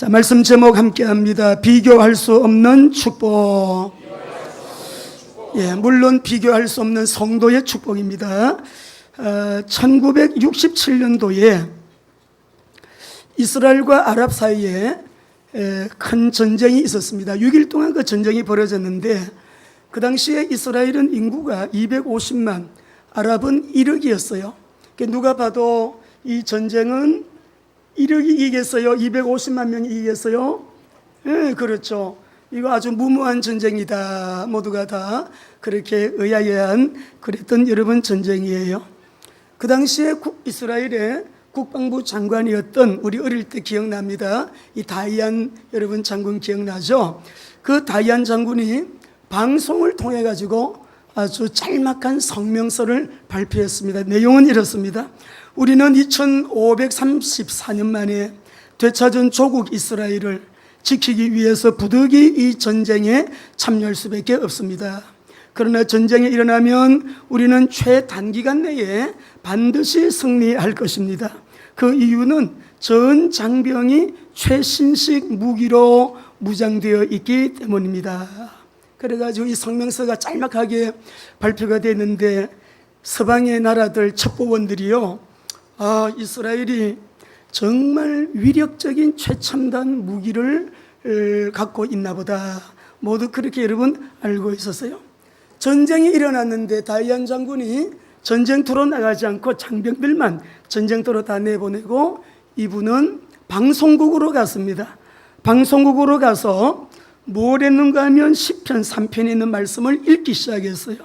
자, 말씀 제목 함께 합니다. 비교할 수 없는 축복. 예, 물론 비교할 수 없는 성도의 축복입니다. 1967년도에 이스라엘과 아랍 사이에 큰 전쟁이 있었습니다. 6일 동안 그 전쟁이 벌어졌는데, 그 당시에 이스라엘은 인구가 250만, 아랍은 1억이었어요. 누가 봐도 이 전쟁은 1억이 이기겠어요? 250만 명이 이기겠어요? 예, 그렇죠. 이거 아주 무모한 전쟁이다. 모두가 다 그렇게 의아해한 그랬던 여러분 전쟁이에요. 그 당시에 이스라엘의 국방부 장관이었던, 우리 어릴 때 기억납니다. 이 다이안 여러분 장군 기억나죠? 그 다이안 장군이 방송을 통해 가지고 아주 짤막한 성명서를 발표했습니다. 내용은 이렇습니다. 우리는 2534년 만에 되찾은 조국 이스라엘을 지키기 위해서 부득이 이 전쟁에 참여할 수밖에 없습니다. 그러나 전쟁이 일어나면 우리는 최단기간 내에 반드시 승리할 것입니다. 그 이유는 전 장병이 최신식 무기로 무장되어 있기 때문입니다. 그래가지고 이 성명서가 짤막하게 발표가 됐는데, 서방의 나라들 첩보원들이요, 이스라엘이 정말 위력적인 최첨단 무기를 갖고 있나 보다, 모두 그렇게 여러분 알고 있었어요. 전쟁이 일어났는데 다이안 장군이 전쟁터로 나가지 않고 장병들만 전쟁터로 다 내보내고, 이분은 방송국으로 갔습니다. 방송국으로 가서 뭘 했는가 하면 시편 3편에 있는 말씀을 읽기 시작했어요.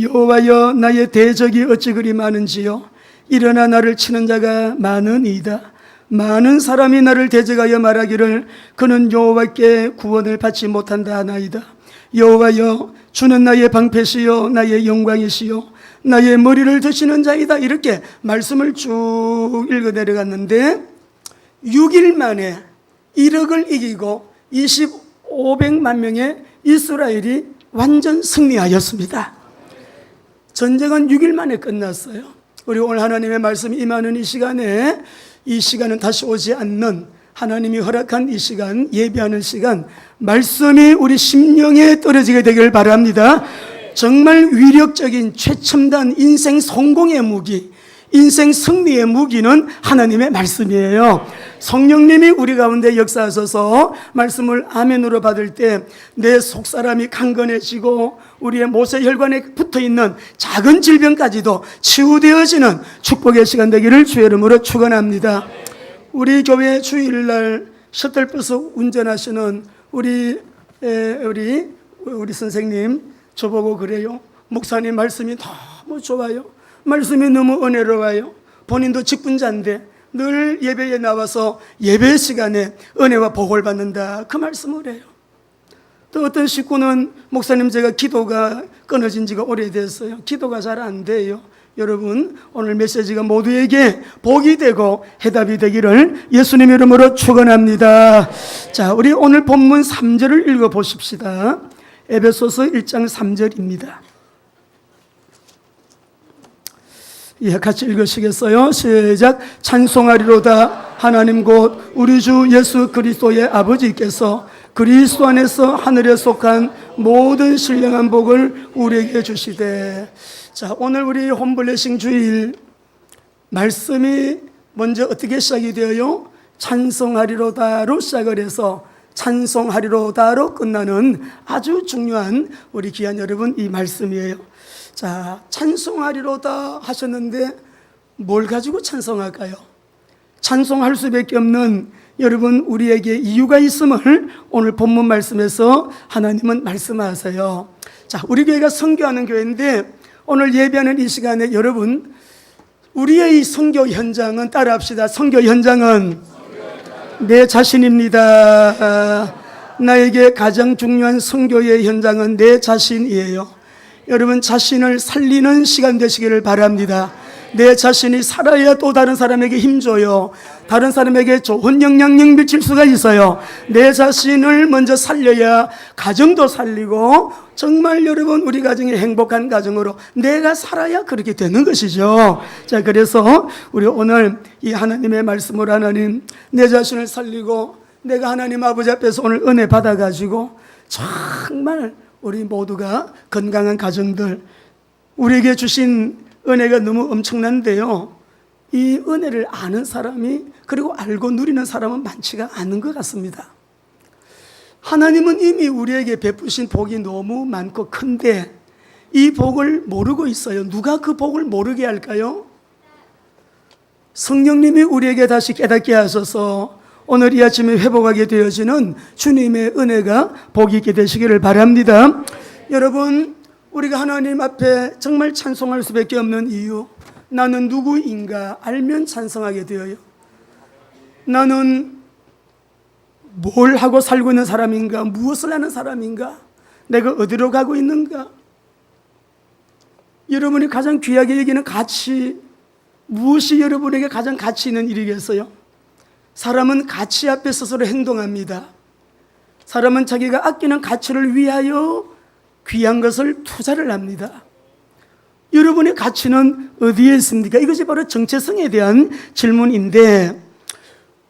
여호와여, 나의 대적이 어찌 그리 많은지요. 일어나 나를 치는 자가 많으니이다. 많은 사람이 나를 대적하여 말하기를 그는 여호와께 구원을 받지 못한다 하나이다. 여호와여, 주는 나의 방패시요 나의 영광이시요 나의 머리를 드시는 자이다. 이렇게 말씀을 쭉 읽어 내려갔는데, 6일 만에 1억을 이기고 500만 명의 이스라엘이 완전 승리하였습니다. 전쟁은 6일 만에 끝났어요. 우리 오늘 하나님의 말씀이 임하는 이 시간에, 이 시간은 다시 오지 않는 하나님이 허락한 이 시간, 예배하는 시간, 말씀이 우리 심령에 떨어지게 되길 바랍니다. 정말 위력적인 최첨단 인생 성공의 무기, 인생 승리의 무기는 하나님의 말씀이에요. 성령님이 우리 가운데 역사하셔서 말씀을 아멘으로 받을 때 내 속사람이 강건해지고 우리의 모세혈관에 붙어있는 작은 질병까지도 치유되어지는 축복의 시간 되기를 주의 이름으로 축원합니다. 우리 교회 주일날 셔틀버스 운전하시는 우리 선생님, 저보고 그래요. 목사님 말씀이 너무 좋아요. 말씀이 너무 은혜로워요. 본인도 직분자인데 늘 예배에 나와서 예배 시간에 은혜와 복을 받는다, 그 말씀을 해요. 또 어떤 식구는 목사님, 제가 기도가 끊어진 지가 오래됐어요. 기도가 잘 안 돼요. 여러분, 오늘 메시지가 모두에게 복이 되고 해답이 되기를 예수님 이름으로 축원합니다. 자, 우리 오늘 본문 3절을 읽어 보십시다. 에베소서 1장 3절입니다. 예, 같이 읽으시겠어요? 시작. 찬송하리로다 하나님 곧 우리 주 예수 그리스도의 아버지께서 그리스도 안에서 하늘에 속한 모든 신령한 복을 우리에게 주시되. 자, 오늘 우리 홈블레싱 주일 말씀이 먼저 어떻게 시작이 되어요? 찬송하리로다로 시작을 해서 찬송하리로다로 끝나는 아주 중요한 우리 귀한 여러분, 이 말씀이에요. 자, 찬송하리로다 하셨는데 뭘 가지고 찬송할까요? 찬송할 수밖에 없는 여러분, 우리에게 이유가 있음을 오늘 본문 말씀에서 하나님은 말씀하세요. 자, 우리 교회가 선교하는 교회인데 오늘 예배하는 이 시간에 여러분, 우리의 이 선교 현장은, 따라합시다. 선교 현장은 내 자신입니다. 나에게 가장 중요한 선교의 현장은 내 자신이에요. 여러분, 자신을 살리는 시간 되시기를 바랍니다. 내 자신이 살아야 또 다른 사람에게 힘줘요. 다른 사람에게 좋은 영향력 미칠 수가 있어요. 내 자신을 먼저 살려야 가정도 살리고, 정말 여러분, 우리 가정이 행복한 가정으로 내가 살아야 그렇게 되는 것이죠. 자, 그래서 우리 오늘 이 하나님의 말씀으로, 하나님, 내 자신을 살리고 내가 하나님 아버지 앞에서 오늘 은혜 받아가지고 정말 우리 모두가 건강한 가정들, 우리에게 주신 은혜가 너무 엄청난데요, 이 은혜를 아는 사람이, 그리고 알고 누리는 사람은 많지가 않은 것 같습니다. 하나님은 이미 우리에게 베푸신 복이 너무 많고 큰데 이 복을 모르고 있어요. 누가 그 복을 모르게 할까요? 성령님이 우리에게 다시 깨닫게 하셔서 오늘 이 아침에 회복하게 되어지는 주님의 은혜가 복이 있게 되시기를 바랍니다. 여러분, 우리가 하나님 앞에 정말 찬송할 수밖에 없는 이유, 나는 누구인가 알면 찬송하게 되어요. 나는 뭘 하고 살고 있는 사람인가? 무엇을 하는 사람인가? 내가 어디로 가고 있는가? 여러분이 가장 귀하게 여기는 가치, 무엇이 여러분에게 가장 가치 있는 일이겠어요? 사람은 가치 앞에 스스로 행동합니다. 사람은 자기가 아끼는 가치를 위하여 귀한 것을 투자를 합니다. 여러분의 가치는 어디에 있습니까? 이것이 바로 정체성에 대한 질문인데,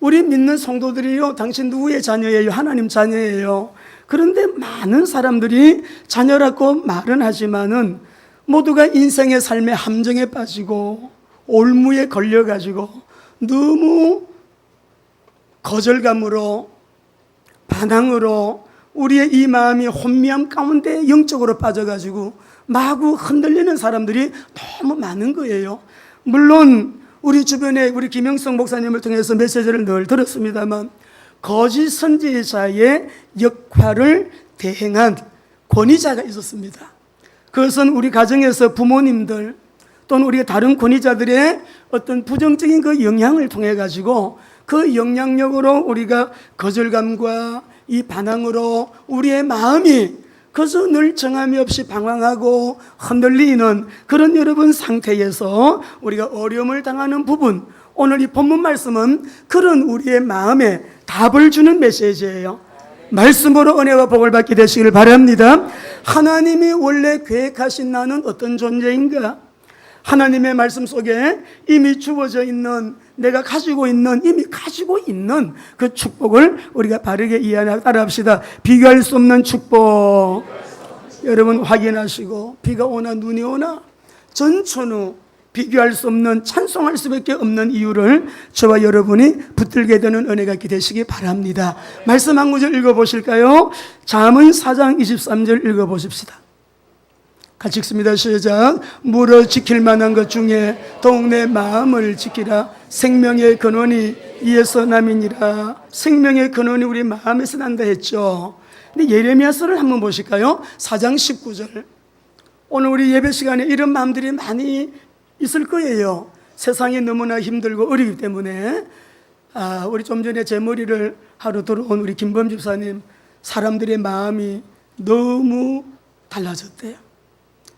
우리 믿는 성도들이요, 당신 누구의 자녀예요? 하나님 자녀예요. 그런데 많은 사람들이 자녀라고 말은 하지만은 모두가 인생의 삶의 함정에 빠지고 올무에 걸려가지고 너무 거절감으로, 반항으로 우리의 이 마음이 혼미함 가운데 영적으로 빠져가지고 마구 흔들리는 사람들이 너무 많은 거예요. 물론 우리 주변에 우리 김영성 목사님을 통해서 메시지를 늘 들었습니다만, 거짓 선지자의 역할을 대행한 권위자가 있었습니다. 그것은 우리 가정에서 부모님들 또는 우리 다른 권위자들의 어떤 부정적인 그 영향을 통해 가지고 그 영향력으로 우리가 거절감과 이 반항으로 우리의 마음이 그래서 늘 정함이 없이 방황하고 흔들리는 그런 여러분 상태에서 우리가 어려움을 당하는 부분, 오늘 이 본문 말씀은 그런 우리의 마음에 답을 주는 메시지예요. 말씀으로 은혜와 복을 받게 되시기를 바랍니다. 하나님이 원래 계획하신 나는 어떤 존재인가? 하나님의 말씀 속에 이미 주어져 있는, 내가 가지고 있는, 이미 가지고 있는 그 축복을 우리가 바르게 이해하고 따라합시다. 비교할 수 없는 축복. 여러분 확인하시고, 비가 오나 눈이 오나 전천후 비교할 수 없는, 찬송할 수밖에 없는 이유를 저와 여러분이 붙들게 되는 은혜가 있게 되시기 바랍니다. 말씀 한 구절 읽어보실까요? 잠언 4장 23절 읽어보십시다. 같이 읽습니다. 시작. 물어 지킬 만한 것 중에 더욱 내 마음을 지키라. 생명의 근원이 이에서 남이니라. 생명의 근원이 우리 마음에서 난다 했죠. 근데 예레미야서를 한번 보실까요? 4장 19절. 오늘 우리 예배 시간에 이런 마음들이 많이 있을 거예요. 세상이 너무나 힘들고 어리기 때문에. 우리 좀 전에 제 머리를 하러 들어온 우리 김범 집사님, 사람들의 마음이 너무 달라졌대요.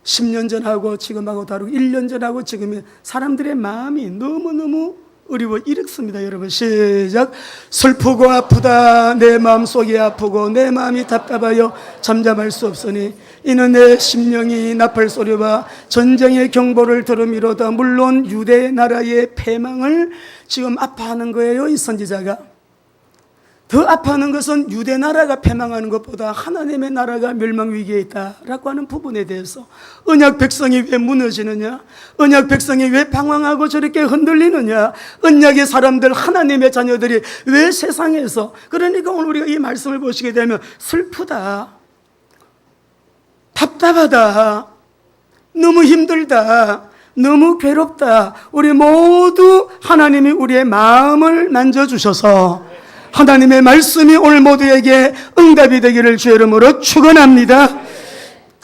10년 전하고 지금하고 다르고 1년 전하고 지금이 사람들의 마음이 너무너무 어려워 이렇습니다. 여러분 시작. 슬프고 아프다 내 마음속이 아프고 내 마음이 답답하여 잠잠할 수 없으니 이는 내 심령이 나팔 소리와 전쟁의 경보를 들음이로다. 물론 유대 나라의 패망을 지금 아파하는 거예요. 이 선지자가 더 아파하는 것은 유대 나라가 패망하는 것보다 하나님의 나라가 멸망 위기에 있다라고 하는 부분에 대해서, 언약 백성이 왜 무너지느냐, 언약 백성이 왜 방황하고 저렇게 흔들리느냐, 언약의 사람들, 하나님의 자녀들이 왜 세상에서, 그러니까 오늘 우리가 이 말씀을 보시게 되면 슬프다, 답답하다, 너무 힘들다, 너무 괴롭다. 우리 모두 하나님이 우리의 마음을 만져주셔서 하나님의 말씀이 오늘 모두에게 응답이 되기를 주의 이름으로 축원합니다.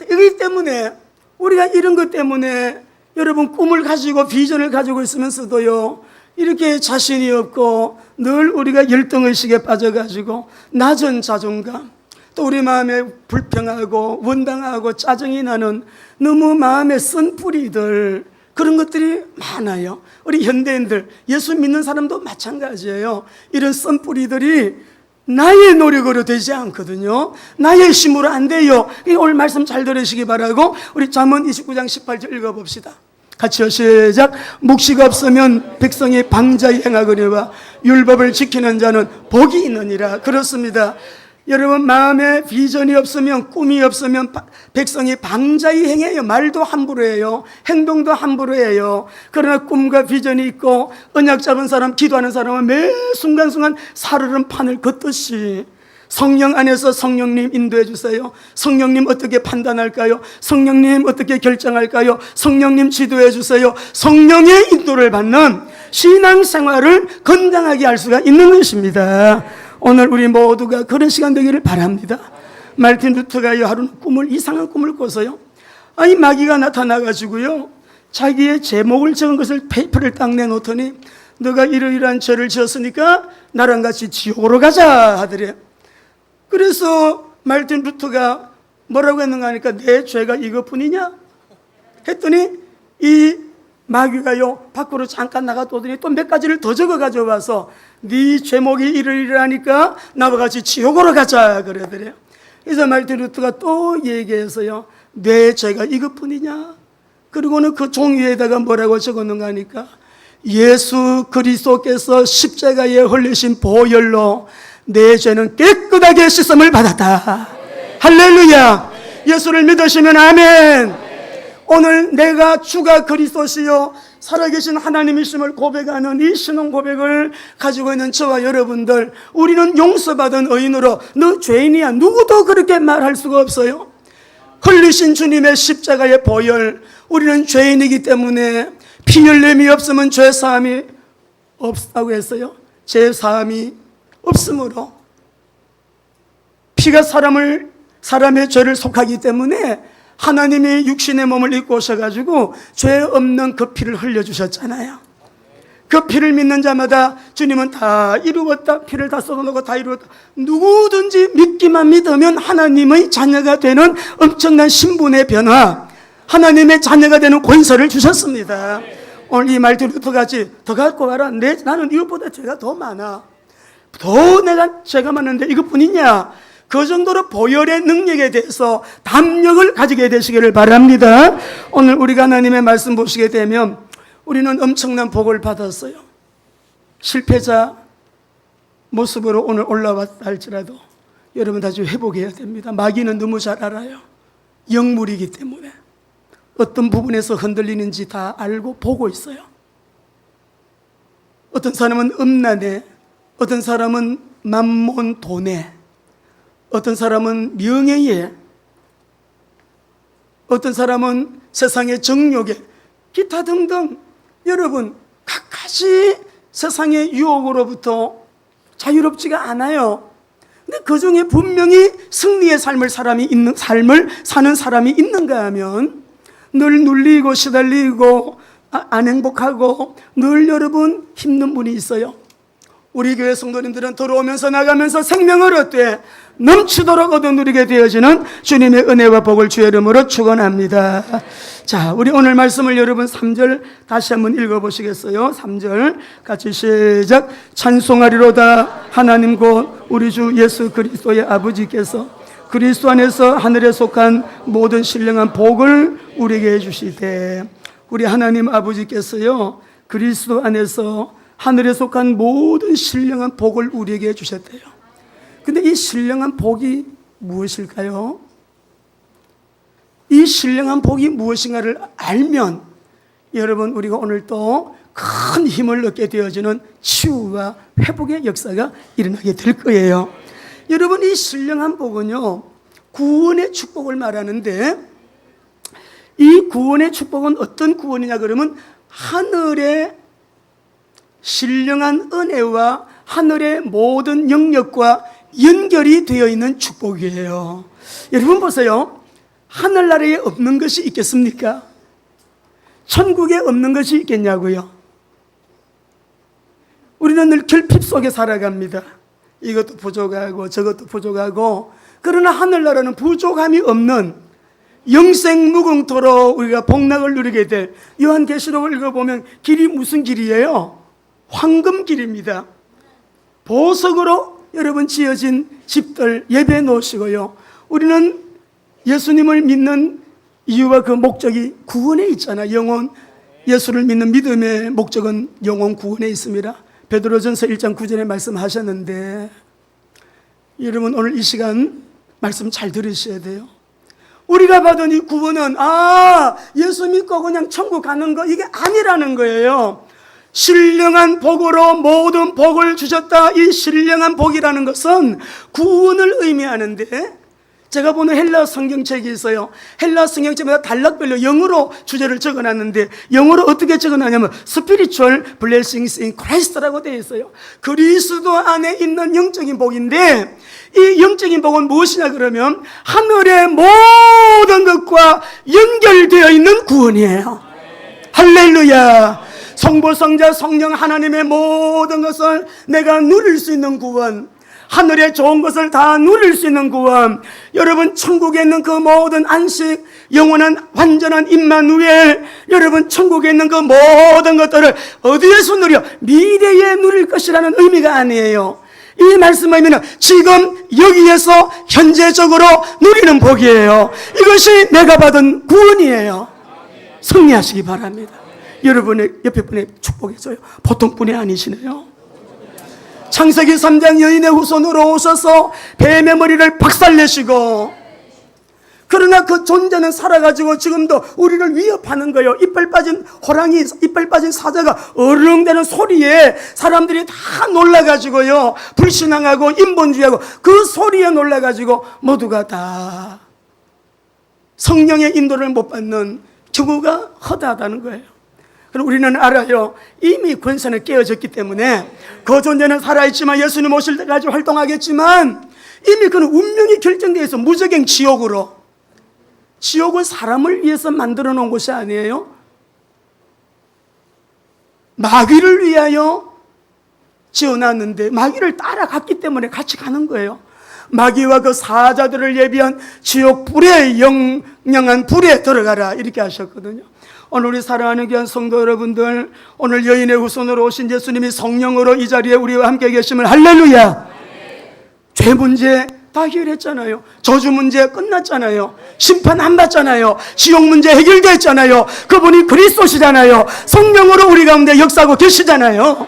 이기 때문에 우리가 이런 것 때문에 여러분 꿈을 가지고 비전을 가지고 있으면서도요, 이렇게 자신이 없고 늘 우리가 열등의식에 빠져가지고 낮은 자존감, 또 우리 마음에 불평하고 원당하고 짜증이 나는 너무 마음에 쓴 뿌리들, 그런 것들이 많아요. 우리 현대인들, 예수 믿는 사람도 마찬가지예요. 이런 썬뿌리들이 나의 노력으로 되지 않거든요. 나의 힘으로 안 돼요. 오늘 말씀 잘 들으시기 바라고 우리 잠언 29장 18절 읽어봅시다. 같이요. 시작. 묵시가 없으면 백성이 방자히 행하거니와 율법을 지키는 자는 복이 있느니라. 그렇습니다. 여러분, 마음에 비전이 없으면, 꿈이 없으면 백성이 방자히 행해요. 말도 함부로 해요. 행동도 함부로 해요. 그러나 꿈과 비전이 있고 언약 잡은 사람, 기도하는 사람은 매 순간순간 살얼음 판을 걷듯이 성령 안에서 성령님 인도해 주세요. 성령님 어떻게 판단할까요? 성령님 어떻게 결정할까요? 성령님 지도해 주세요. 성령의 인도를 받는 신앙생활을 건강하게 할 수가 있는 것입니다. 오늘 우리 모두가 그런 시간 되기를 바랍니다. 말틴 루터가요, 하루는 이상한 꿈을 꿔서요, 아니 마귀가 나타나가지고요, 자기의 제목을 적은 것을 페이퍼를 딱 내놓더니 너가 이러이러한 죄를 지었으니까 나랑 같이 지옥으로 가자 하더래요. 그래서 말틴 루터가 뭐라고 했는가 하니까 내 죄가 이것뿐이냐 했더니 이 마귀가요 밖으로 잠깐 나갔더니 또 몇 가지를 더 적어 가져와서 네 제목이 이러이러하니까 나와 같이 지옥으로 가자 그러더래요. 그래서 말틴 루터가 또 얘기해서요, 내 죄가 이것뿐이냐, 그리고는 그 종이에다가 뭐라고 적었는가 하니까 예수 그리스도께서 십자가에 흘리신 보혈로 내 죄는 깨끗하게 씻음을 받았다. 할렐루야. 예수를 믿으시면 아멘. 오늘 내가 주가 그리스도시요 살아계신 하나님이심을 고백하는 이 신앙 고백을 가지고 있는 저와 여러분들, 우리는 용서받은 의인으로 너 죄인이야 누구도 그렇게 말할 수가 없어요. 흘리신 주님의 십자가의 보혈, 우리는 죄인이기 때문에 피 흘림이 없으면 죄사함이 없다고 했어요. 죄사함이 없으므로 피가 사람의 죄를 속하기 때문에 하나님이 육신의 몸을 입고 오셔가지고 죄 없는 그 피를 흘려주셨잖아요. 그 피를 믿는 자마다 주님은 다 이루었다, 피를 다 쏟아놓고 다 이루었다, 누구든지 믿기만 믿으면 하나님의 자녀가 되는 엄청난 신분의 변화, 하나님의 자녀가 되는 권세를 주셨습니다. 오늘 이 말투 루터같이 더 갖고 와라, 나는 이것보다 죄가 더 많아, 더 내가 죄가 많은데 이것뿐이냐, 그 정도로 보혈의 능력에 대해서 담력을 가지게 되시기를 바랍니다. 오늘 우리가 하나님의 말씀 보시게 되면 우리는 엄청난 복을 받았어요. 실패자 모습으로 오늘 올라왔다 할지라도 여러분 다시 회복해야 됩니다. 마귀는 너무 잘 알아요. 영물이기 때문에 어떤 부분에서 흔들리는지 다 알고 보고 있어요. 어떤 사람은 음란에, 어떤 사람은 만몬 돈에, 어떤 사람은 명예에, 어떤 사람은 세상의 정욕에, 기타 등등 여러분 각가지 세상의 유혹으로부터 자유롭지가 않아요. 근데 그 중에 분명히 승리의 삶을 사는 사람이 있는가 하면 늘 눌리고 시달리고 안 행복하고 늘 여러분 힘든 분이 있어요. 우리 교회 성도님들은 들어오면서 나가면서 생명을 얻되 넘치도록 얻어 누리게 되어지는 주님의 은혜와 복을 주의 이름으로 축원합니다. 자, 우리 오늘 말씀을 여러분 3절 다시 한번 읽어보시겠어요? 3절 같이 시작. 찬송하리로다 하나님 곧 우리 주 예수 그리스도의 아버지께서 그리스도 안에서 하늘에 속한 모든 신령한 복을 우리에게 해주시되, 우리 하나님 아버지께서요 그리스도 안에서 하늘에 속한 모든 신령한 복을 우리에게 주셨대요. 근데 이 신령한 복이 무엇일까요? 이 신령한 복이 무엇인가를 알면 여러분 우리가 오늘 또 큰 힘을 얻게 되어지는 치유와 회복의 역사가 일어나게 될 거예요. 여러분 이 신령한 복은요 구원의 축복을 말하는데, 이 구원의 축복은 어떤 구원이냐 그러면 하늘의 신령한 은혜와 하늘의 모든 영역과 연결이 되어 있는 축복이에요. 여러분 보세요. 하늘나라에 없는 것이 있겠습니까? 천국에 없는 것이 있겠냐고요? 우리는 늘 결핍 속에 살아갑니다. 이것도 부족하고 저것도 부족하고, 그러나 하늘나라는 부족함이 없는 영생무궁토로 우리가 복락을 누리게 될, 요한계시록을 읽어보면 길이 무슨 길이에요? 황금길입니다. 보석으로 여러분 지어진 집들 예배 놓으시고요. 우리는 예수님을 믿는 이유와 그 목적이 구원에 있잖아. 영혼, 예수를 믿는 믿음의 목적은 영혼 구원에 있습니다. 베드로전서 1장 9절에 말씀하셨는데, 여러분 오늘 이 시간 말씀 잘 들으셔야 돼요. 우리가 받은 이 구원은 예수 믿고 그냥 천국 가는 거, 이게 아니라는 거예요. 신령한 복으로 모든 복을 주셨다. 이 신령한 복이라는 것은 구원을 의미하는데, 제가 보는 헬라 성경책이 있어요. 헬라 성경책마다 단락별로 영어로 주제를 적어놨는데, 영어로 어떻게 적어놨냐면 Spiritual Blessings in Christ라고 되어 있어요. 그리스도 안에 있는 영적인 복인데, 이 영적인 복은 무엇이냐 그러면 하늘의 모든 것과 연결되어 있는 구원이에요. 할렐루야. 성부, 성자, 성령 하나님의 모든 것을 내가 누릴 수 있는 구원, 하늘의 좋은 것을 다 누릴 수 있는 구원, 여러분 천국에 있는 그 모든 안식, 영원한 완전한 임마누엘, 여러분 천국에 있는 그 모든 것들을 어디에서 누려? 미래에 누릴 것이라는 의미가 아니에요. 이 말씀의 의미는 지금 여기에서 현재적으로 누리는 복이에요. 이것이 내가 받은 구원이에요. 승리하시기 바랍니다. 여러분의 옆에 분의 축복해줘요. 보통 분이 아니시네요. 창세기 3장 여인의 후손으로 오셔서 뱀의 머리를 박살내시고, 그러나 그 존재는 살아가지고 지금도 우리를 위협하는 거예요. 이빨 빠진 호랑이, 이빨 빠진 사자가 어르렁대는 소리에 사람들이 다 놀라가지고요, 불신앙하고 인본주의하고 그 소리에 놀라가지고 모두가 다 성령의 인도를 못 받는 경우가 허다하다는 거예요. 그럼 우리는 알아요. 이미 권세는 깨어졌기 때문에 그 존재는 살아있지만 예수님 오실 때까지 활동하겠지만, 이미 그는 운명이 결정되어 있어. 무적행 지옥으로. 지옥은 사람을 위해서 만들어 놓은 곳이 아니에요. 마귀를 위하여 지어놨는데 마귀를 따라갔기 때문에 같이 가는 거예요. 마귀와 그 사자들을 예비한 지옥 불에, 영영한 불에 들어가라, 이렇게 하셨거든요. 오늘 우리 사랑하는 귀한 성도 여러분들, 오늘 여인의 후손으로 오신 예수님이 성령으로 이 자리에 우리와 함께 계심을 할렐루야. 죄 문제 다 해결했잖아요. 저주 문제 끝났잖아요. 심판 안 받잖아요. 지옥 문제 해결됐잖아요. 그분이 그리스도시잖아요. 성령으로 우리 가운데 역사하고 계시잖아요.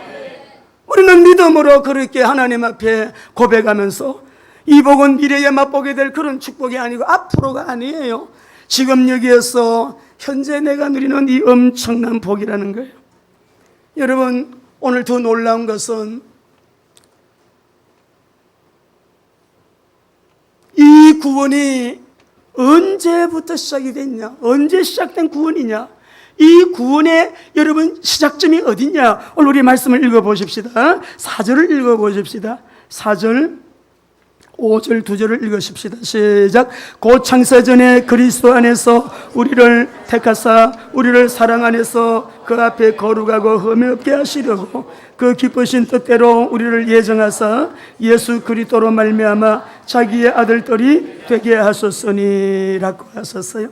우리는 믿음으로 그렇게 하나님 앞에 고백하면서, 이 복은 미래에 맛보게 될 그런 축복이 아니고 앞으로가 아니에요. 지금 여기에서 현재 내가 누리는 이 엄청난 복이라는 거예요. 여러분, 오늘 더 놀라운 것은 이 구원이 언제부터 시작이 됐냐? 언제 시작된 구원이냐? 이 구원의 여러분 시작점이 어디냐? 오늘 우리 말씀을 읽어보십시다. 4절을 읽어보십시다. 4절, 5절, 2절을 읽으십시다. 시작. 곧 창세전에 그리스도 안에서 우리를 택하사 우리를 사랑 안에서 그 앞에 거룩하고 흠이 없게 하시려고 그 기쁘신 뜻대로 우리를 예정하사 예수 그리스도로 말미암아 자기의 아들들이 되게 하셨으니라고 하셨어요.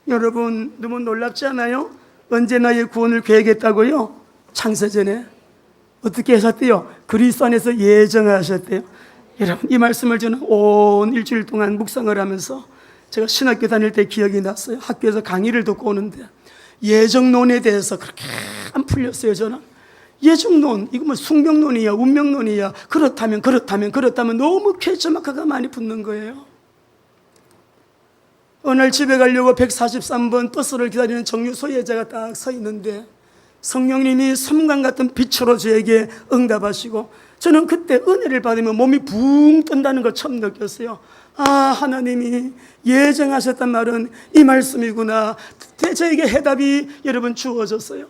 여러분, 너무 놀랍지 않아요? 언제 나의 구원을 계획했다고요? 창세전에 어떻게 하셨대요? 그리스도 안에서 예정하셨대요. 여러분, 이 말씀을 저는 온 일주일 동안 묵상을 하면서 제가 신학교 다닐 때 기억이 났어요. 학교에서 강의를 듣고 오는데 예정론에 대해서 그렇게 안 풀렸어요. 저는 예정론, 이거 뭐 숙명론이야 운명론이야, 그렇다면 너무 퀘스천 마크가 많이 붙는 거예요. 어느 날 집에 가려고 143번 버스를 기다리는 정류소에 제가 딱 서 있는데 성령님이 섬광 같은 빛으로 저에게 응답하시고, 저는 그때 은혜를 받으면 몸이 붕 뜬다는 걸 처음 느꼈어요. 하나님이 예정하셨단 말은 이 말씀이구나. 저에게 해답이 여러분 주어졌어요.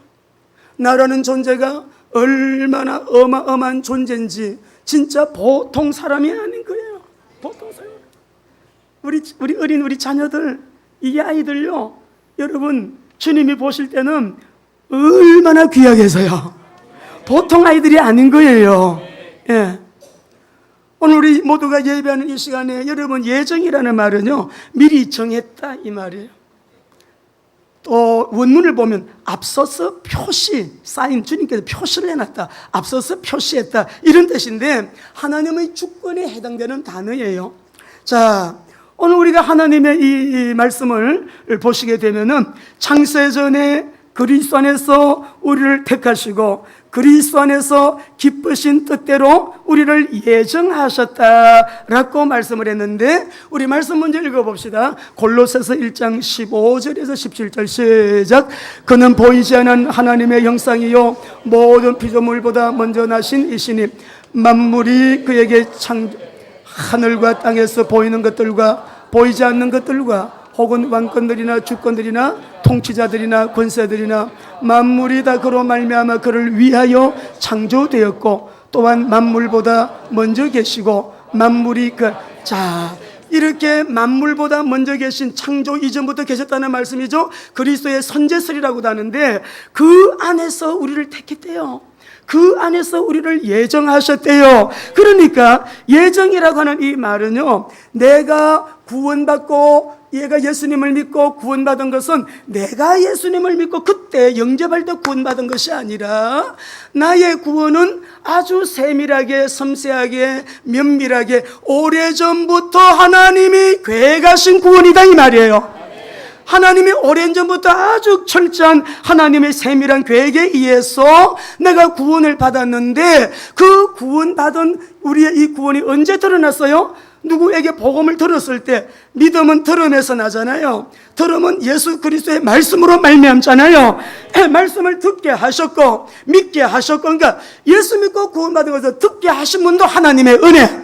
나라는 존재가 얼마나 어마어마한 존재인지 진짜 보통 사람이 아닌 거예요. 보통 사람. 우리 어린 우리 자녀들, 이 아이들요, 여러분 주님이 보실 때는 얼마나 귀하게서요. 보통 아이들이 아닌 거예요. 예. 오늘 우리 모두가 예배하는 이 시간에 여러분, 예정이라는 말은요, 미리 정했다 이 말이에요. 또 원문을 보면 앞서서 표시, 사인, 주님께서 표시를 해놨다, 앞서서 표시했다, 이런 뜻인데 하나님의 주권에 해당되는 단어예요. 자, 오늘 우리가 하나님의 이 말씀을 보시게 되면은 창세전에 그리스도 안에서 우리를 택하시고 그리스도 안에서 기쁘신 뜻대로 우리를 예정하셨다라고 말씀을 했는데, 우리 말씀 먼저 읽어봅시다. 골로새서 1장 15절에서 17절 시작. 그는 보이지 않는 하나님의 형상이요 모든 피조물보다 먼저 나신 이시니 만물이 그에게 하늘과 땅에서 보이는 것들과 보이지 않는 것들과 혹은 왕권들이나 주권들이나 통치자들이나 권세들이나 만물이 다 그로 말미암아 그를 위하여 창조되었고 또한 만물보다 먼저 계시고 만물이 이렇게 만물보다 먼저 계신, 창조 이전부터 계셨다는 말씀이죠. 그리스도의 선제설이라고도 하는데 그 안에서 우리를 택했대요. 그 안에서 우리를 예정하셨대요. 그러니까 예정이라고 하는 이 말은요, 내가 구원받고 얘가 예수님을 믿고 구원받은 것은 내가 예수님을 믿고 그때 영접할 때 구원받은 것이 아니라 나의 구원은 아주 세밀하게 섬세하게 면밀하게 오래전부터 하나님이 계획하신 구원이다 이 말이에요. 하나님이 오랜전부터 아주 철저한 하나님의 세밀한 계획에 의해서 내가 구원을 받았는데, 그 구원받은 우리의 이 구원이 언제 드러났어요? 누구에게 복음을 들었을 때. 믿음은 들음에서 나잖아요. 들음은 예수 그리스도의 말씀으로 말미암잖아요. 말씀을 듣게 하셨고 믿게 하셨고, 그러니까 예수 믿고 구원받은 것을 듣게 하신 분도 하나님의 은혜,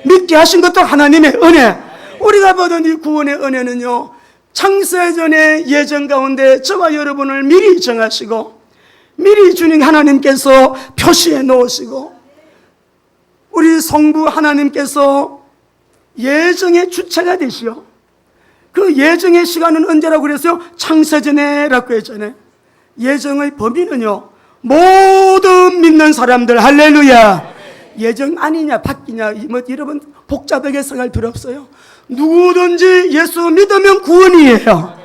믿게 하신 것도 하나님의 은혜. 우리가 받은 이 구원의 은혜는요, 창세전의 예정 가운데 저와 여러분을 미리 정하시고 미리 주님 하나님께서 표시해 놓으시고 우리 성부 하나님께서 예정의 주체가 되시오. 그 예정의 시간은 언제라고 그랬어요? 창세전에라고 했잖아요. 예정의 범위는요, 모든 믿는 사람들, 할렐루야. 예정 아니냐 바뀌냐 뭐 여러분 복잡하게 생각할 필요 없어요. 누구든지 예수 믿으면 구원이에요.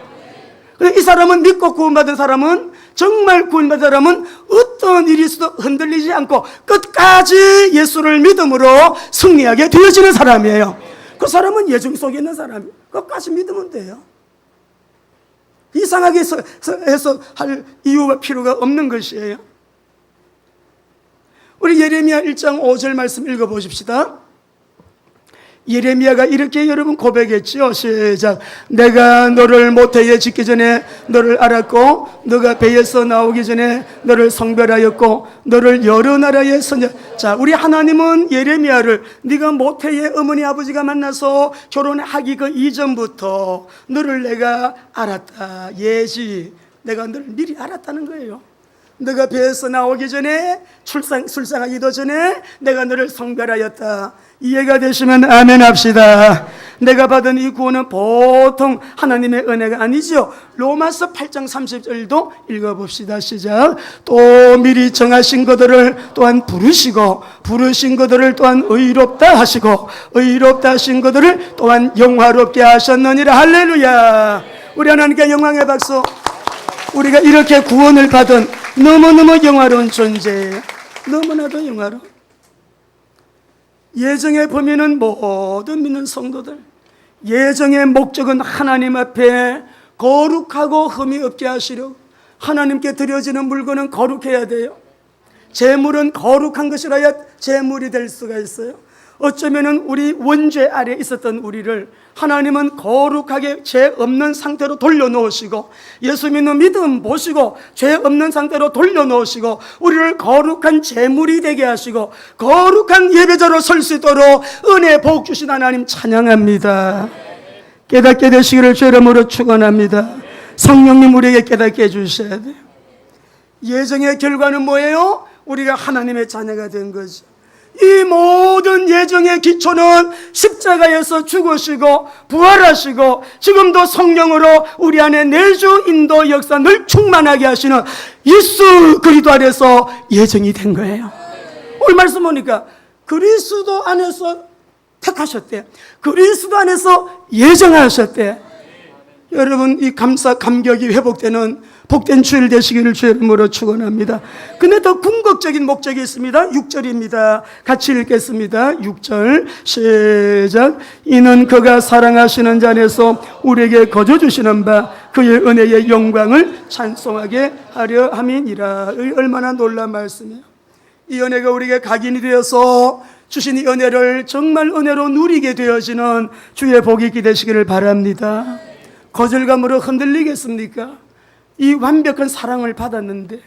이 사람은, 믿고 구원받은 사람은, 정말 구원받은 사람은 어떤 일이 있어도 흔들리지 않고 끝까지 예수를 믿음으로 승리하게 되어지는 사람이에요. 그 사람은 예정 속에 있는 사람이에요. 끝까지 믿으면 돼요. 이상하게 해석할 이유와 필요가 없는 것이에요. 우리 예레미야 1장 5절 말씀 읽어보십시다. 예레미야가 이렇게 여러분 고백했지요. 시작. 내가 너를 모태에 짓기 전에 너를 알았고 너가 배에서 나오기 전에 너를 성별하였고 너를 여러 나라의 선자. 자, 우리 하나님은 예레미야를 네가 모태에 어머니 아버지가 만나서 결혼하기 그 이전부터 너를 내가 알았다. 예지. 내가 너를 미리 알았다는 거예요. 너가 배에서 나오기 전에 출산하기도 전에 내가 너를 성별하였다. 이해가 되시면 아멘 합시다. 내가 받은 이 구원은 보통 하나님의 은혜가 아니죠. 로마서 8장 30절도 읽어봅시다. 시작. 또 미리 정하신 것들을 또한 부르시고 부르신 것들을 또한 의롭다 하시고 의롭다 하신 것들을 또한 영화롭게 하셨느니라. 할렐루야. 우리 하나님께 영광의 박수. 우리가 이렇게 구원을 받은 너무너무 영화로운 존재예요. 너무나도 영화로운. 예정의 범위는 모든 믿는 성도들, 예정의 목적은 하나님 앞에 거룩하고 흠이 없게 하시려고. 하나님께 드려지는 물건은 거룩해야 돼요. 재물은 거룩한 것이라야 재물이 될 수가 있어요. 어쩌면은 우리 원죄 아래 있었던 우리를 하나님은 거룩하게 죄 없는 상태로 돌려놓으시고 예수 믿는 믿음 보시고 죄 없는 상태로 돌려놓으시고 우리를 거룩한 제물이 되게 하시고 거룩한 예배자로 설 수 있도록 은혜 복 주신 하나님 찬양합니다. 깨닫게 되시기를 주 이름으로 축원합니다. 성령님 우리에게 깨닫게 해주셔야 돼요. 예정의 결과는 뭐예요? 우리가 하나님의 자녀가 된 거죠. 이 모든 예정의 기초는 십자가에서 죽으시고 부활하시고 지금도 성령으로 우리 안에 내주 인도 역사 늘 충만하게 하시는 예수 그리스도 안에서 예정이 된 거예요. 오늘 말씀 보니까 그리스도 안에서 택하셨대. 그리스도 안에서 예정하셨대. 여러분 이 감격이 회복되는 복된 주일 되시기를 주의 이름으로 축원합니다. 근데 더 궁극적인 목적이 있습니다. 6절입니다. 같이 읽겠습니다. 6절 시작. 이는 그가 사랑하시는 자 안에서 우리에게 거저 주시는 바 그의 은혜의 영광을 찬송하게 하려 함이니라. 얼마나 놀라운 말씀이에요. 이 은혜가 우리에게 각인이 되어서 주신 이 은혜를 정말 은혜로 누리게 되어지는 주의 복이 있게 되시기를 바랍니다. 거절감으로 흔들리겠습니까? 이 완벽한 사랑을 받았는데,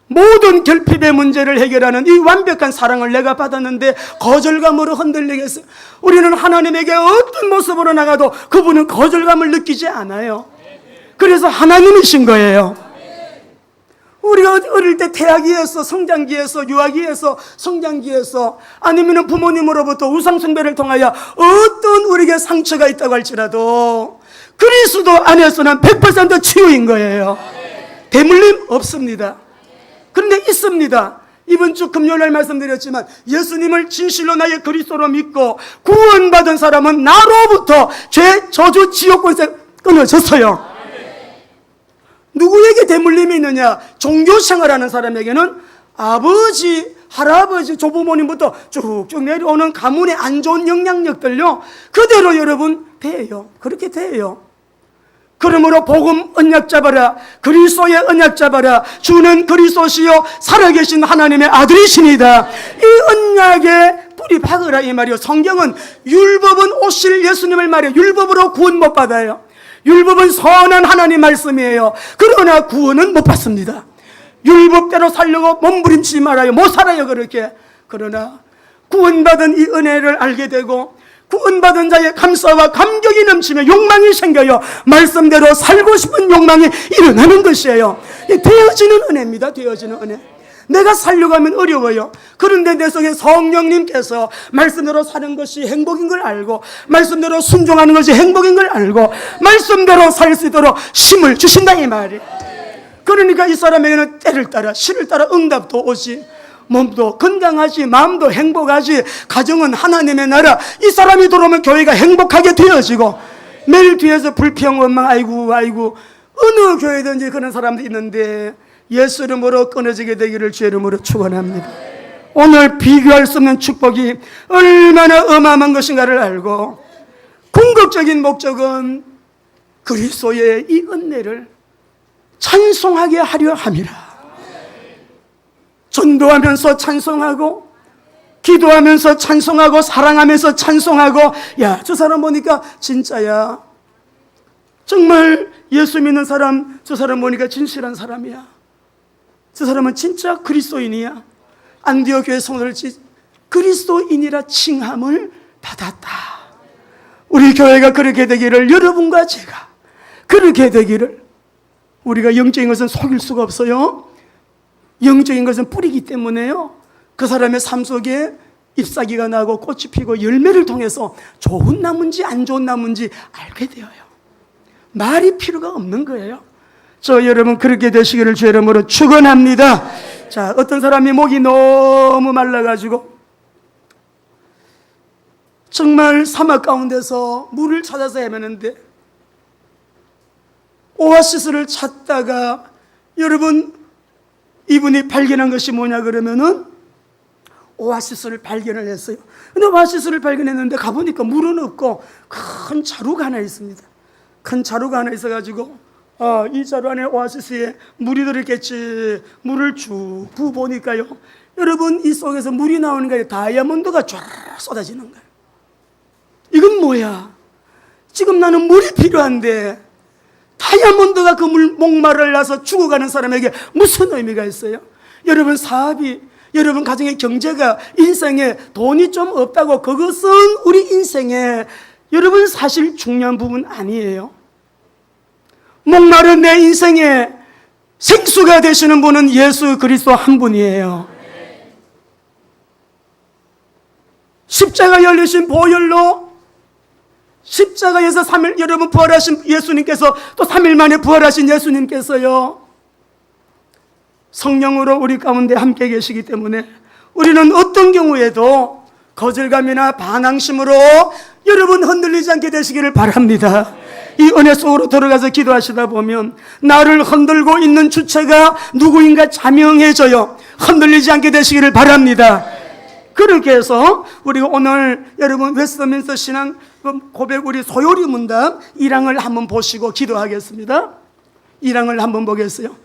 모든 결핍의 문제를 해결하는 이 완벽한 사랑을 내가 받았는데 거절감으로 흔들리겠어요? 우리는 하나님에게 어떤 모습으로 나가도 그분은 거절감을 느끼지 않아요. 그래서 하나님이신 거예요. 우리가 어릴 때 태아기에서 성장기에서 유아기에서 성장기에서 아니면 부모님으로부터 우상숭배를 통하여 어떤 우리에게 상처가 있다고 할지라도 그리스도 안에서는 100% 치유인 거예요. 대물림 없습니다. 그런데 있습니다. 이번 주 금요일날 말씀드렸지만 예수님을 진실로 나의 그리스도로 믿고 구원받은 사람은 나로부터 죄, 저주, 지옥권세 끊어졌어요. 누구에게 대물림이 있느냐? 종교생활하는 사람에게는 아버지, 할아버지, 조부모님부터 쭉쭉 내려오는 가문의 안 좋은 영향력들요, 그대로 여러분 돼요. 그렇게 돼요. 그러므로 복음 언약 잡아라, 그리스도의 언약 잡아라. 주는 그리스도시요 살아계신 하나님의 아들이십니다. 이 언약에 뿌리 박으라 이 말이요. 성경은 율법은 오실 예수님을 말해요. 율법으로 구원 못 받아요. 율법은 선한 하나님 말씀이에요. 그러나 구원은 못 받습니다. 율법대로 살려고 몸부림치지 말아요. 못 살아요 그렇게. 그러나 구원받은 이 은혜를 알게 되고 구원받은 자의 감사와 감격이 넘치며 욕망이 생겨요. 말씀대로 살고 싶은 욕망이 일어나는 것이에요. 되어지는 은혜입니다. 되어지는 은혜. 내가 살려고 하면 어려워요. 그런데 내 속에 성령님께서 말씀대로 사는 것이 행복인 걸 알고, 말씀대로 순종하는 것이 행복인 걸 알고, 말씀대로 살 수 있도록 힘을 주신다 이 말이에요. 그러니까 이 사람에게는 때를 따라 시를 따라 응답도 오지, 몸도 건강하지, 마음도 행복하지, 가정은 하나님의 나라. 이 사람이 들어오면 교회가 행복하게 되어지고, 매일 뒤에서 불평 원망, 아이고 어느 교회든지 그런 사람도 있는데 예수 이름으로 끊어지게 되기를 주의 이름으로 축원합니다. 오늘 비교할 수 없는 축복이 얼마나 어마어마한 것인가를 알고, 궁극적인 목적은 그리스도의 이 은혜를 찬송하게 하려 함이라. 전도하면서 찬송하고, 기도하면서 찬송하고, 사랑하면서 찬송하고, 야, 저 사람 보니까 진짜야. 정말 예수 믿는 사람, 저 사람 보니까 진실한 사람이야. 저 사람은 진짜 그리스도인이야. 안디옥 교회 성도들 그리스도인이라 칭함을 받았다. 우리 교회가 그렇게 되기를, 여러분과 제가 그렇게 되기를. 우리가 영적인 것은 속일 수가 없어요. 영적인 것은 뿌리기 때문에요. 그 사람의 삶 속에 잎사귀가 나고 꽃이 피고 열매를 통해서 좋은 나무인지 안 좋은 나무인지 알게 되어요. 말이 필요가 없는 거예요. 저 여러분 그렇게 되시기를 주의 이름으로 축원합니다. 자, 어떤 사람이 목이 너무 말라가지고 정말 사막 가운데서 물을 찾아서 헤매는데 오아시스를 찾다가, 여러분 이분이 발견한 것이 뭐냐 그러면은 오아시스를 발견을 했어요. 근데 오아시스를 발견했는데 가보니까 물은 없고 큰 자루가 하나 있습니다. 큰 자루가 하나 있어가지고 이 자루 안에 오아시스에 물이 들었겠지. 물을 쭉 부어보니까요, 여러분 이 속에서 물이 나오는 거예요. 다이아몬드가 쫙 쏟아지는 거예요. 이건 뭐야? 지금 나는 물이 필요한데 다이아몬드가 그 물 목마르라서 죽어가는 사람에게 무슨 의미가 있어요? 여러분 사업이, 여러분 가정의 경제가, 인생에 돈이 좀 없다고 그것은 우리 인생에 여러분 사실 중요한 부분 아니에요. 목마른 내 인생에 생수가 되시는 분은 예수 그리스도 한 분이에요. 십자가 열리신 보혈로, 십자가에서 3일 여러분 부활하신 예수님께서, 또 3일 만에 부활하신 예수님께서요, 성령으로 우리 가운데 함께 계시기 때문에 우리는 어떤 경우에도 거절감이나 반항심으로 여러분 흔들리지 않게 되시기를 바랍니다. 이 은혜 속으로 들어가서 기도하시다 보면 나를 흔들고 있는 주체가 누구인가 자명해져요. 흔들리지 않게 되시기를 바랍니다. 그렇게 해서 우리가 오늘 여러분 웨스트민스터 신앙 고백 우리 소요리 문답 1항을 한번 보시고 기도하겠습니다. 1항을 한번 보겠어요.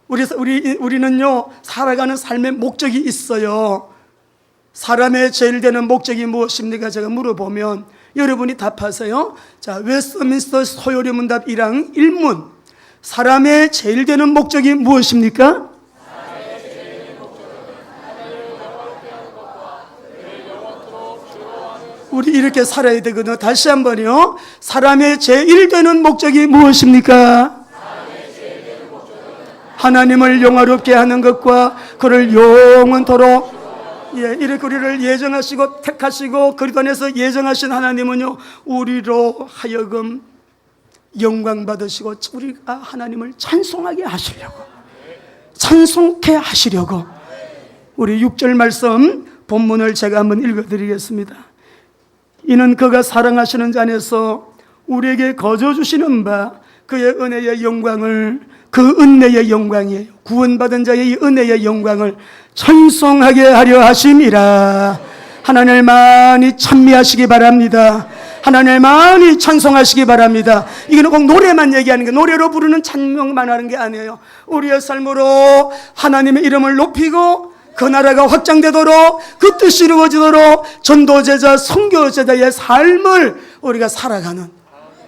우리는요 살아가는 삶의 목적이 있어요. 사람의 제일 되는 목적이 무엇입니까? 제가 물어보면 여러분이 답하세요. 자, 웨스트민스터 소요리 문답 1항 1문. 사람의 제일 되는 목적이 무엇입니까? 우리 이렇게 살아야 되거든요. 다시 한번요. 사람의 제일 되는 목적이 무엇입니까? 하나님을 영화롭게 하는 것과 그를 영원토록 이렇게 우리를 예정하시고 택하시고 그리스도 안에서 예정하신 하나님은요 우리로 하여금 영광 받으시고 우리가 하나님을 찬송하게 하시려고 찬송케 하시려고 우리 6절 말씀 본문을 제가 한번 읽어드리겠습니다. 이는 그가 사랑하시는 자 안에서 우리에게 거저 주시는 바 그의 은혜의 영광을 그 은혜의 영광이에요. 구원받은 자의 이 은혜의 영광을 찬송하게 하려 하심이라. 하나님을 많이 찬미하시기 바랍니다. 하나님을 많이 찬송하시기 바랍니다. 이거는 꼭 노래만 얘기하는 게 노래로 부르는 찬명만 하는 게 아니에요. 우리의 삶으로 하나님의 이름을 높이고 그 나라가 확장되도록 그 뜻이 이루어지도록 전도제자 선교제자의 삶을 우리가 살아가는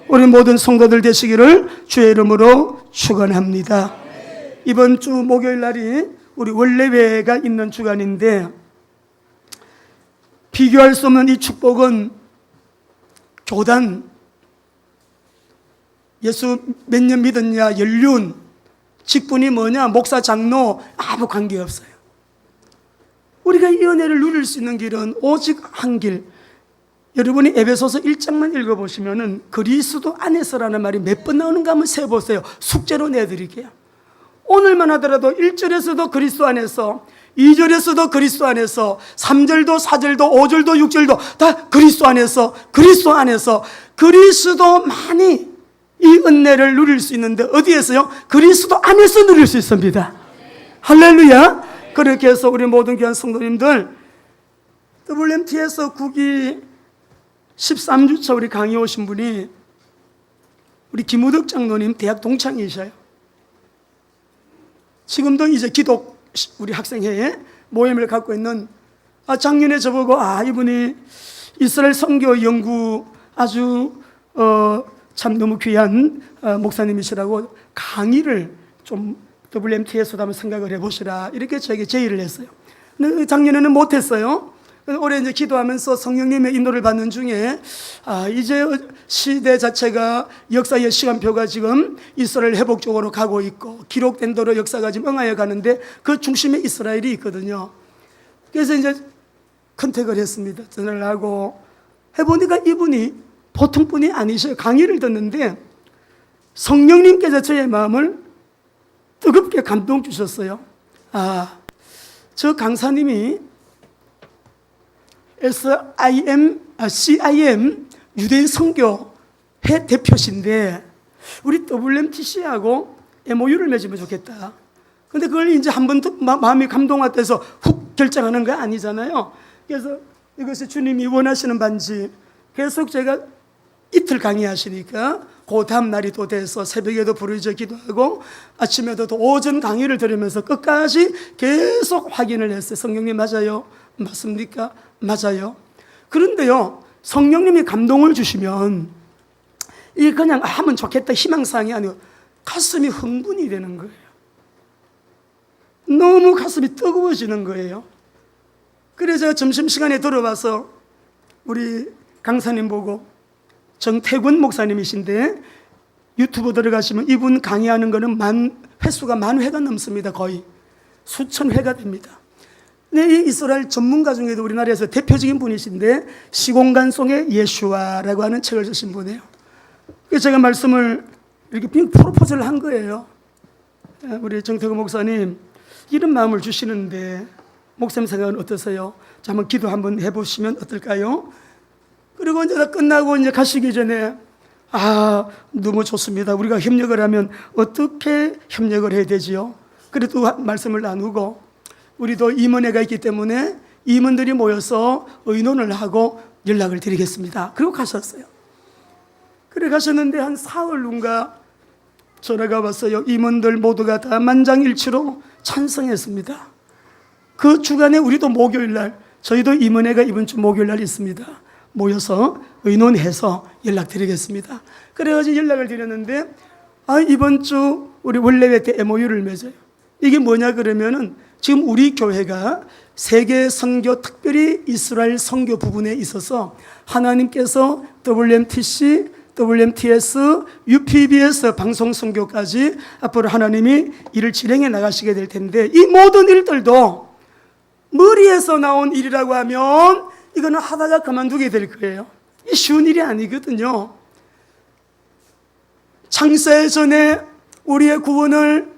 우리 모든 성도들 되시기를 주의 이름으로 축원합니다. 이번 주 목요일 날이 우리 원래회가 있는 주간인데 비교할 수 없는 이 축복은 교단, 예수 몇 년 믿었냐, 연륜, 직분이 뭐냐, 목사, 장로 아무 관계없어요. 우리가 이 은혜를 누릴 수 있는 길은 오직 한 길. 여러분이 에베소서 1장만 읽어보시면은 그리스도 안에서라는 말이 몇 번 나오는가 한번 세보세요. 숙제로 내드릴게요. 오늘만 하더라도 1절에서도 그리스도 안에서, 2절에서도 그리스도 안에서, 3절도 4절도 5절도 6절도 다 그리스도 안에서, 그리스도 안에서 그리스도만이 이 은혜를 누릴 수 있는데 어디에서요? 그리스도 안에서 누릴 수 있습니다. 할렐루야. 그렇게 해서 우리 모든 귀한 성도님들 WMT에서 국기 13주차 우리 강의 오신 분이 우리 김우덕 장로님 대학 동창이셔요. 지금도 이제 기독 우리 학생회에 모임을 갖고 있는 작년에 저보고 이분이 이스라엘 선교 연구 아주 참 너무 귀한 목사님이시라고 강의를 좀 WMT에서도 한번 생각을 해보시라 이렇게 저에게 제의를 했어요. 근데 작년에는 못했어요. 올해 이제 기도하면서 성령님의 인도를 받는 중에 이제 시대 자체가 역사의 시간표가 지금 이스라엘 회복 쪽으로 가고 있고 기록된 대로 역사가 지금 응하여 가는데 그 중심에 이스라엘이 있거든요. 그래서 이제 컨택을 했습니다. 전화를 하고 해보니까 이분이 보통 분이 아니셔요. 강의를 듣는데 성령님께서 저의 마음을 뜨겁게 감동 주셨어요. 저 강사님이 CIM 유대인 선교회 대표신데 우리 WMTC하고 MOU를 맺으면 좋겠다. 근데 그걸 이제 한 번 마음이 감동받아서 훅 결정하는 거 아니잖아요. 그래서 이것이 주님이 원하시는 반지 계속 제가 이틀 강의하시니까 그 다음 날이 또 돼서 새벽에도 부르짖어 기도하고 아침에도 또 오전 강의를 들으면서 끝까지 계속 확인을 했어요. 성령님 맞아요? 맞습니까? 맞아요. 그런데요, 성령님이 감동을 주시면 이 그냥 하면 좋겠다 희망사항이 아니고 가슴이 흥분이 되는 거예요. 너무 가슴이 뜨거워지는 거예요. 그래서 점심시간에 들어와서 우리 강사님 보고 정태군 목사님이신데 유튜브 들어가시면 이분 강의하는 거는 횟수가 10,000회가 넘습니다. 거의 수천 회가 됩니다. 이 이스라엘 전문가 중에도 우리나라에서 대표적인 분이신데 시공간송의 예수아라고 하는 책을 쓰신 분이에요. 그래서 제가 말씀을 이렇게 프로포즈를 한 거예요. 우리 정태근 목사님 이런 마음을 주시는데 목사님 생각은 어떠세요? 자, 한번 기도 한번 해보시면 어떨까요? 그리고 이제 다 끝나고 이제 가시기 전에 너무 좋습니다. 우리가 협력을 하면 어떻게 협력을 해야 되지요? 그래도 말씀을 나누고, 우리도 임원회가 있기 때문에 임원들이 모여서 의논을 하고 연락을 드리겠습니다. 그리고 가셨어요. 그래 가셨는데 한 사흘 후인가 전화가 왔어요. 임원들 모두가 다 만장일치로 찬성했습니다. 그 주간에 우리도 목요일날, 저희도 임원회가 이번 주 목요일날 있습니다. 모여서 의논해서 연락드리겠습니다. 그래가지고 연락을 드렸는데, 이번 주 우리 원래회 때 MOU를 맺어요. 이게 뭐냐 그러면은, 지금 우리 교회가 세계 선교, 특별히 이스라엘 선교 부분에 있어서 하나님께서 WMTC, WMTS, UPBS 방송 선교까지 앞으로 하나님이 일을 진행해 나가시게 될 텐데, 이 모든 일들도 머리에서 나온 일이라고 하면 이거는 하다가 그만두게 될 거예요. 이 쉬운 일이 아니거든요. 창세 전에 우리의 구원을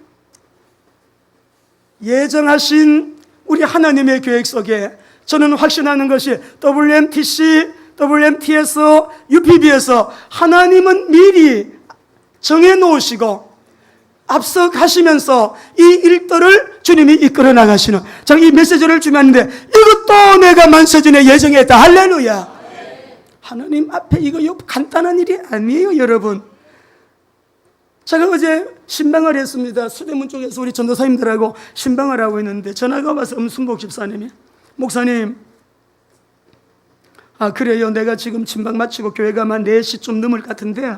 예정하신 우리 하나님의 계획 속에 저는 확신하는 것이 WMTC, WMTS, UPB에서 하나님은 미리 정해놓으시고 앞서 가시면서 이 일들을 주님이 이끌어 나가시는, 자, 이 메시지를 주면 하는데, 이것도 내가 만세전에 예정했다. 할렐루야. 하나님 앞에 이거 간단한 일이 아니에요, 여러분. 제가 어제 신방을 했습니다. 수대문 쪽에서 우리 전도사님들하고 신방을 하고 있는데 전화가 와서 엄순복 집사님이, 목사님, 그래요, 내가 지금 신방 마치고 교회 가면 4시쯤 넘을 것 같은데,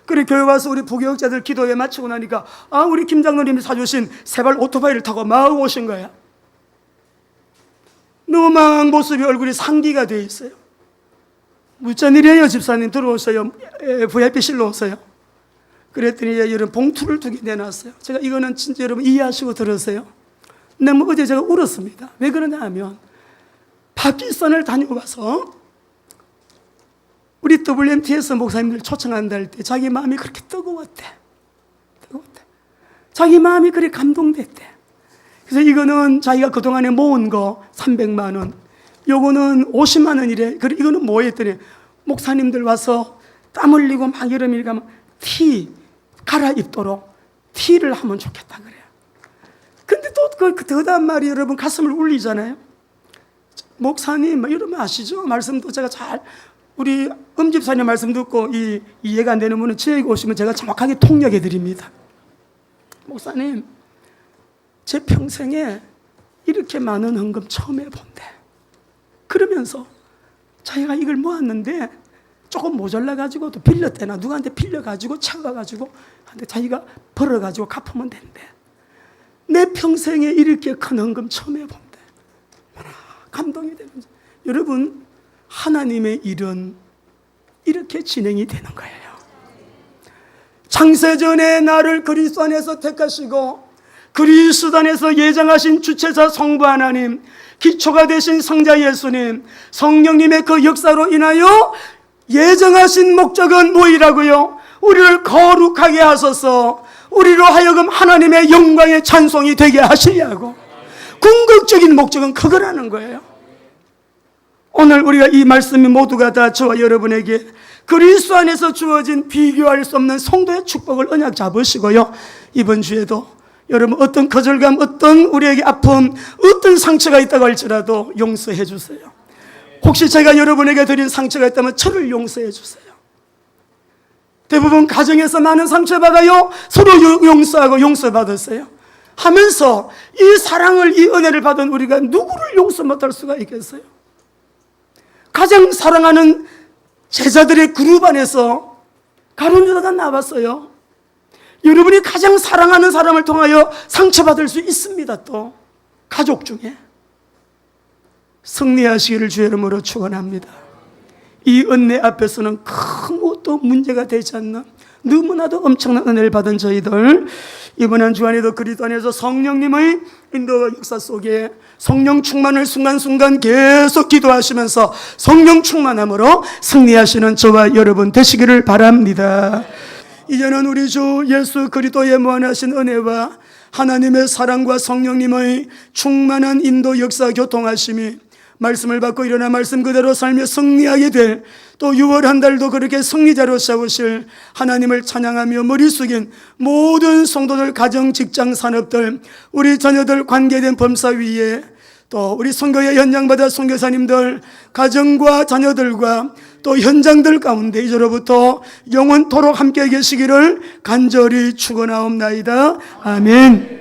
그래 교회 와서 우리 부교육자들 기도회 마치고 나니까 우리 김 장로님이 사주신 세발 오토바이를 타고 막 오신 거야. 너무 막 모습이, 얼굴이 상기가 돼 있어요. 무슨 일이에요 집사님, 들어오세요. VIP실로 오세요. 그랬더니 여러분 봉투를 2개 내놨어요. 제가 이거는 진짜 여러분 이해하시고 들으세요. 너무 어제 제가 울었습니다. 왜 그러냐 하면, 파키스탄을 다녀와서 우리 WMTS 목사님들 초청한다 할 때 자기 마음이 그렇게 뜨거웠대. 자기 마음이 그렇게 감동됐대. 그래서 이거는 자기가 그동안에 모은 거 300만 원, 요거는 50만 원이래. 그래, 이거는 뭐 했더니, 목사님들 와서 땀 흘리고 막 여름일 가면 티 갈아입도록 티를 하면 좋겠다 그래요. 근데 또 그 더단 말이 여러분 가슴을 울리잖아요. 목사님 이러면 아시죠? 말씀도 제가 잘, 우리 음집사님 말씀 듣고 이해가 안 되는 분은 저에게 오시면 제가 정확하게 통역해 드립니다. 목사님, 제 평생에 이렇게 많은 헌금 처음 해본대. 그러면서 자기가 이걸 모았는데 조금 모자라가지고 또 빌렸대나 누구한테 빌려가지고 채워가지고 근데 자기가 벌어가지고 갚으면 된대. 내 평생에 이렇게 큰 헌금 처음 해본대. 감동이 되면서, 여러분, 하나님의 일은 이렇게 진행이 되는 거예요. 창세전에 나를 그리스도 안에서 택하시고 그리스도 안에서 예정하신 주체자 성부 하나님, 기초가 되신 성자 예수님, 성령님의 그 역사로 인하여 예정하신 목적은 뭐이라고요? 우리를 거룩하게 하소서, 우리로 하여금 하나님의 영광의 찬송이 되게 하시려고. 궁극적인 목적은 그거라는 거예요. 오늘 우리가 이 말씀이 모두가 다 저와 여러분에게 그리스도 안에서 주어진 비교할 수 없는 성도의 축복을 언약 잡으시고요, 이번 주에도 여러분 어떤 거절감, 어떤 우리에게 아픔, 어떤 상처가 있다고 할지라도 용서해 주세요. 혹시 제가 여러분에게 드린 상처가 있다면 저를 용서해 주세요. 대부분 가정에서 많은 상처받아요. 서로 용서하고 용서받으세요 하면서 이 사랑을, 이 은혜를 받은 우리가 누구를 용서 못할 수가 있겠어요? 가장 사랑하는 제자들의 그룹 안에서 가룟 유다가 나왔어요. 여러분이 가장 사랑하는 사람을 통하여 상처받을 수 있습니다. 또 가족 중에 승리하시기를 주의 이름으로 축원합니다. 이 은혜 앞에서는 큰 것도 문제가 되지 않는 너무나도 엄청난 은혜를 받은 저희들, 이번 한 주간에도 그리스도 안에서 성령님의 인도와 역사 속에 성령 충만을 순간순간 계속 기도하시면서 성령 충만함으로 승리하시는 저와 여러분 되시기를 바랍니다. 이제는 우리 주 예수 그리스도의 무한하신 은혜와 하나님의 사랑과 성령님의 충만한 인도 역사 교통하심이 말씀을 받고 일어나 말씀 그대로 살며 승리하게 될, 또 6월 한 달도 그렇게 승리자로 세우실 하나님을 찬양하며 머리 숙인 모든 성도들, 가정, 직장, 산업들, 우리 자녀들 관계된 범사위에, 또 우리 선교회 현장마다 선교사님들, 가정과 자녀들과 또 현장들 가운데 이제로부터 영원토록 함께 계시기를 간절히 축원하옵나이다. 아멘.